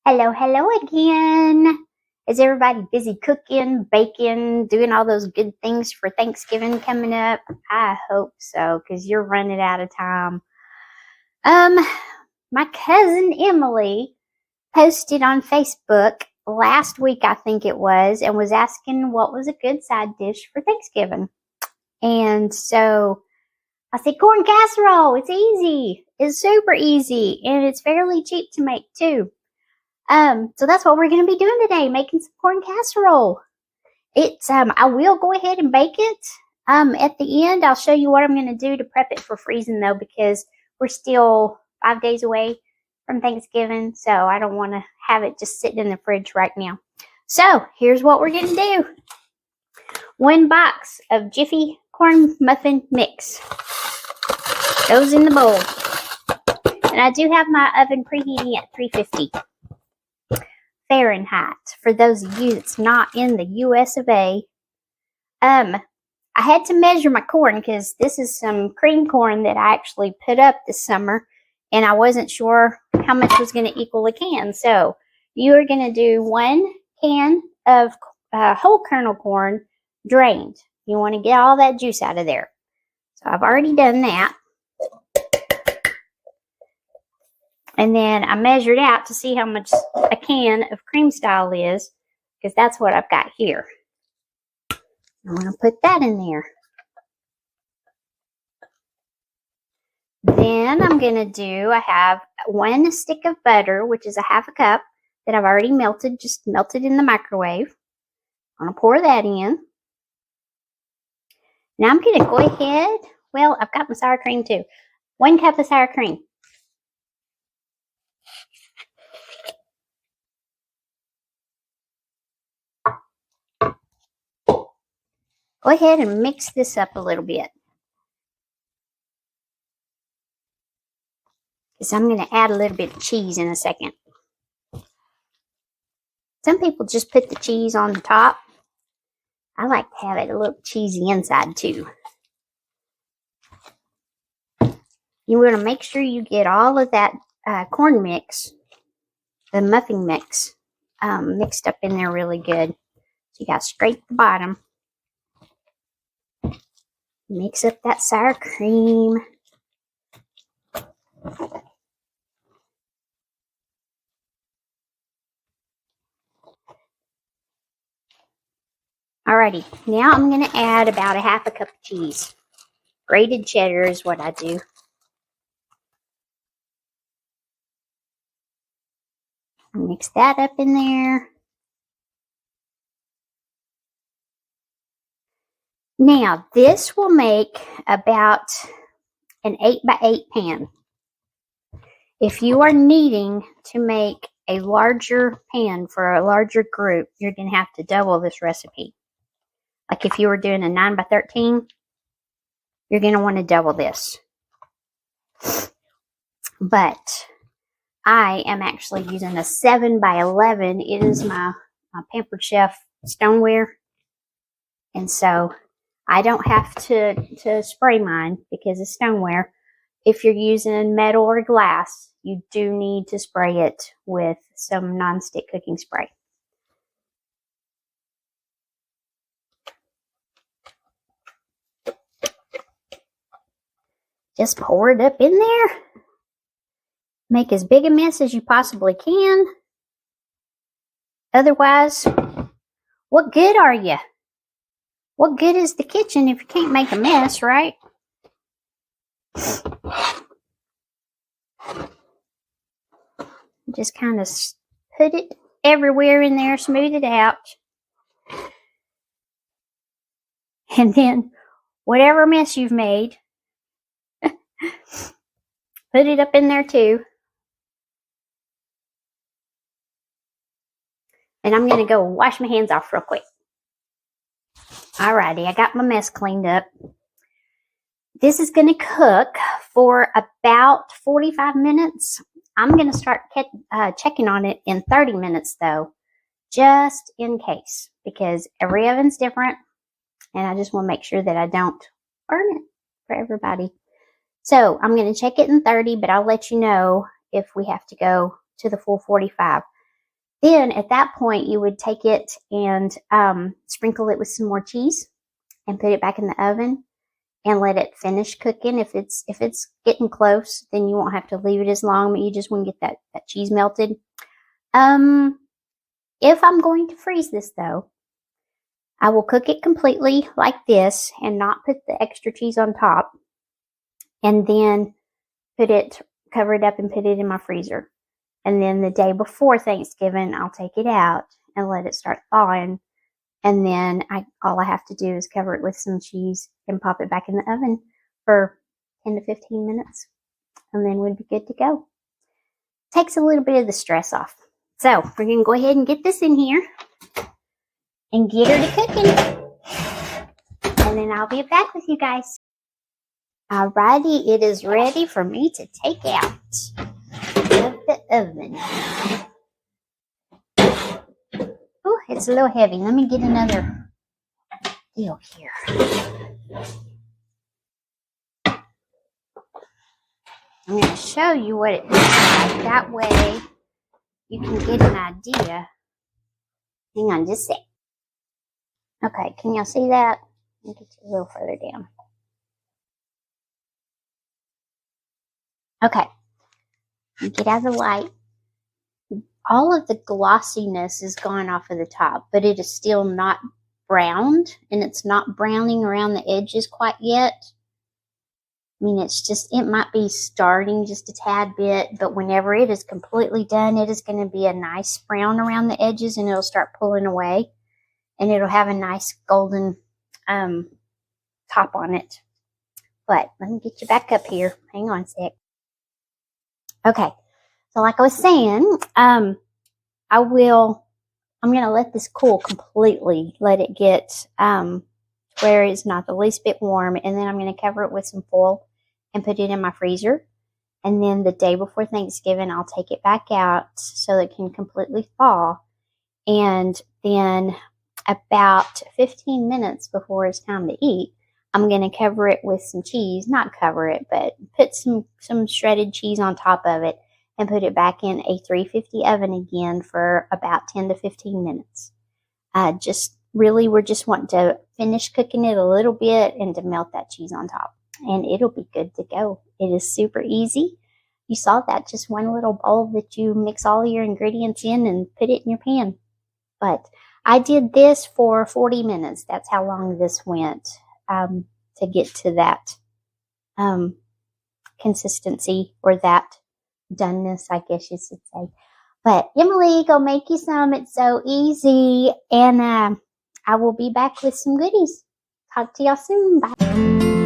Hello, hello again. Is everybody busy cooking, baking, doing all those good things for Thanksgiving coming up? I hope so, because you're running out of time. My cousin Emily posted on Facebook last week, I think it was, and was asking what was a good side dish for Thanksgiving. And so I said, corn casserole. It's easy. It's super easy, and it's fairly cheap to make too. So that's what we're going to be doing today, making some corn casserole. I will go ahead and bake it. At the end, I'll show you what I'm going to do to prep it for freezing though, because we're still 5 days away from Thanksgiving. So I don't want to have it just sitting in the fridge right now. So here's what we're going to do. 1 box of Jiffy corn muffin mix goes in the bowl. And I do have my oven preheating at 350. Fahrenheit for those of you that's not in the US of A. I had to measure my corn because this is some cream corn that I actually put up this summer, and I wasn't sure how much was going to equal a can. So you are going to do 1 can of whole kernel corn drained. You want to get all that juice out of there. So I've already done that. And then I measured out to see how much a can of cream style is, because that's what I've got here. I'm going to put that in there. Then I'm going to do, I have 1 stick of butter, which is a 1/2 cup that I've already melted, just melted in the microwave. I'm going to pour that in. Now I'm going to go ahead, well, I've got my sour cream too. 1 cup of sour cream. Go ahead and mix this up a little bit, because I'm going to add a little bit of cheese in a second. Some people just put the cheese on the top. I like to have it a little cheesy inside too. You want to make sure you get all of that corn mix, the muffin mix, mixed up in there really good. So you got to scrape the bottom. Mix up that sour cream. Alrighty, now I'm going to add about a 1/2 cup of cheese. Grated cheddar is what I do. Mix that up in there. Now, this will make about an 8x8 pan. If you are needing to make a larger pan for a larger group, you're going to have to double this recipe. Like if you were doing a 9x13, you're going to want to double this. But I am actually using a 7x11. It is my Pampered Chef stoneware. And so I don't have to spray mine because it's stoneware. If you're using metal or glass, you do need to spray it with some nonstick cooking spray. Just pour it up in there. Make as big a mess as you possibly can. Otherwise, what good are you? What good is the kitchen if you can't make a mess, right? Just kind of put it everywhere in there, smooth it out. And then whatever mess you've made, put it up in there too. And I'm going to go wash my hands off real quick. Alrighty, I got my mess cleaned up. This is going to cook for about 45 minutes. I'm going to start checking on it in 30 minutes though, just in case, because every oven's different and I just want to make sure that I don't burn it for everybody. So I'm going to check it in 30, but I'll let you know if we have to go to the full 45. Then at that point, you would take it and sprinkle it with some more cheese and put it back in the oven and let it finish cooking. If it's getting close, then you won't have to leave it as long, but you just want to get that cheese melted. If I'm going to freeze this though, I will cook it completely like this and not put the extra cheese on top, and then cover it up and put it in my freezer. And then the day before Thanksgiving, I'll take it out and let it start thawing. And then all I have to do is cover it with some cheese and pop it back in the oven for 10 to 15 minutes. And then we'll be good to go. Takes a little bit of the stress off. So we're going to go ahead and get this in here and get her to cooking. And then I'll be back with you guys. Alrighty, it is ready for me to take out of the oven. Oh, it's a little heavy. Let me get another deal here. I'm going to show you what it looks like. That way you can get an idea. Hang on just a sec. Okay, can y'all see that? Let me get you a little further down. Okay, get out of the light. All of the glossiness is gone off of the top, but it is still not browned, and it's not browning around the edges quite yet. I mean, it might be starting just a tad bit, but whenever it is completely done, it is going to be a nice brown around the edges, and it'll start pulling away, and it'll have a nice golden top on it. But let me get you back up here. Hang on a sec. Okay, so like I was saying, I'm going to let this cool completely, let it get where it's not the least bit warm, and then I'm going to cover it with some foil and put it in my freezer. And then the day before Thanksgiving, I'll take it back out so it can completely thaw. And then about 15 minutes before it's time to eat, I'm going to cover it with some cheese, not cover it, but put some shredded cheese on top of it and put it back in a 350 oven again for about 10 to 15 minutes. We're just wanting to finish cooking it a little bit and to melt that cheese on top. And it'll be good to go. It is super easy. You saw that, just one little bowl that you mix all your ingredients in and put it in your pan. But I did this for 40 minutes. That's how long this went. To get to that consistency, or that doneness, I guess you should say. But Emily, go make you some. It's so easy. And I will be back with some goodies. Talk to y'all soon. Bye.